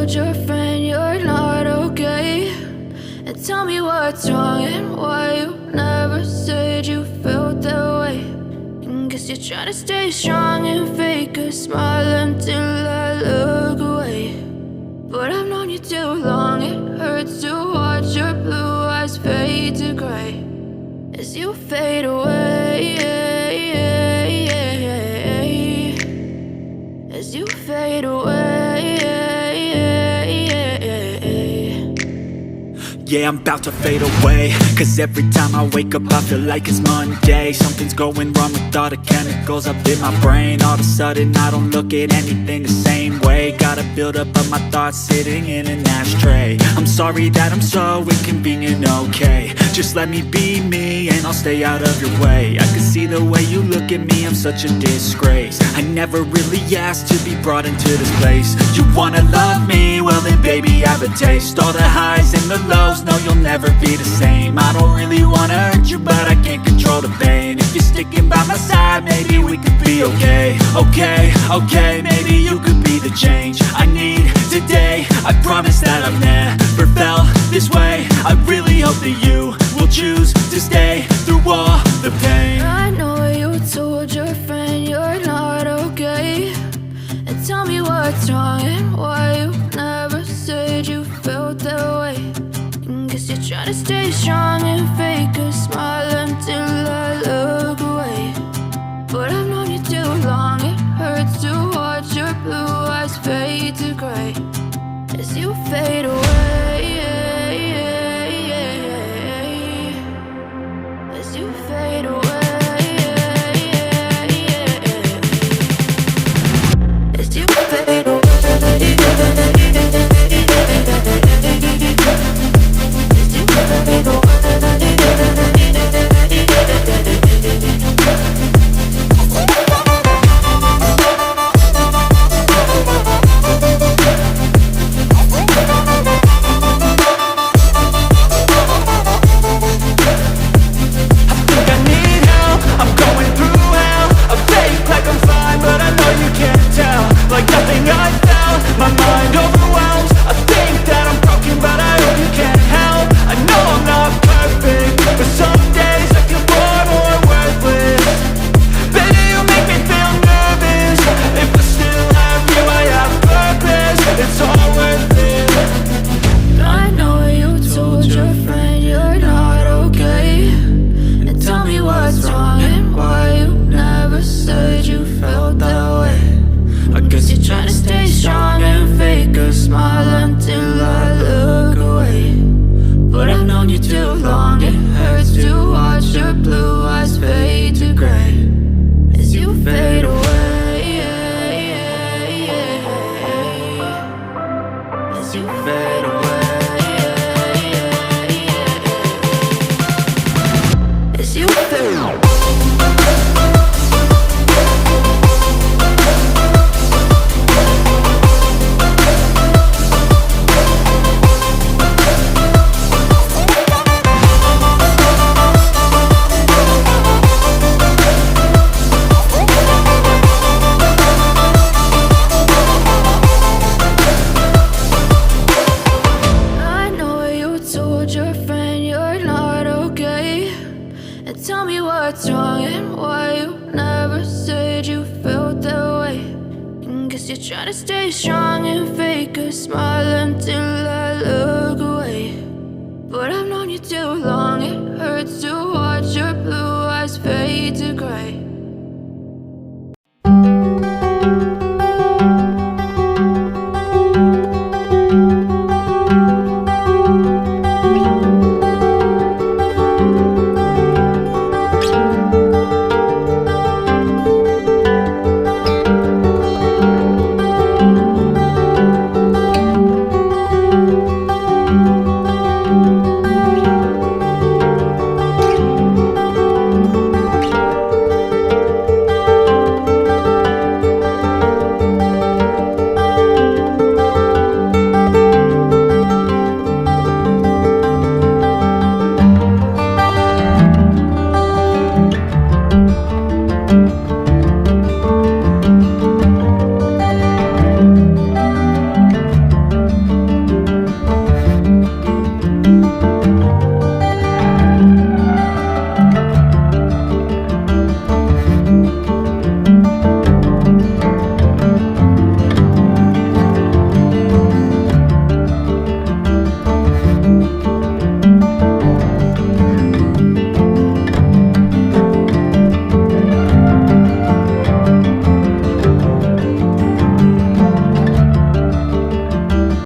told your friend you're not okay? And tell me what's wrong and why you never said you felt that way. And guess you're trying to stay strong and fake a smile until I look away. But I've known you too long, it hurts to watch your blue eyes fade to gray as you fade away, as you fade away. Yeah, I'm about to fade away, cause every time I wake up I feel like it's Monday. Something's going wrong with all the chemicals up in my brain. All of a sudden I don't look at anything the same way. Got a buildup of my thoughts sitting in an ashtray. I'm sorry that I'm so inconvenient, okay? Just let me be me and I'll stay out of your way. I can see the way you look at me, I'm such a disgrace. I never really asked to be brought into this place. You wanna love me? Well then baby I have a taste. All the highs and the lows, no, you'll never be the same. I don't really wanna hurt you, but I can't control the pain. If you're sticking by my side, maybe we could be okay. Okay, maybe you could be the change I need today. I promise that I've never felt this way. I really hope that you will choose to stay through all the pain. I know you told your friend you're not okay. And tell me what's wrong and why you never said you felt that way. Guess you're trying to stay strong and fake a smile until I look away. But I've known you too long, it hurts to watch your blue eyes fade to gray as you fade away, as you fade away, as you fade away. Tell me what's wrong and why you never said you felt that way. And guess you're trying to stay strong and fake a smile until I look away. But I've known you too long, it hurts to watch your blue eyes fade to gray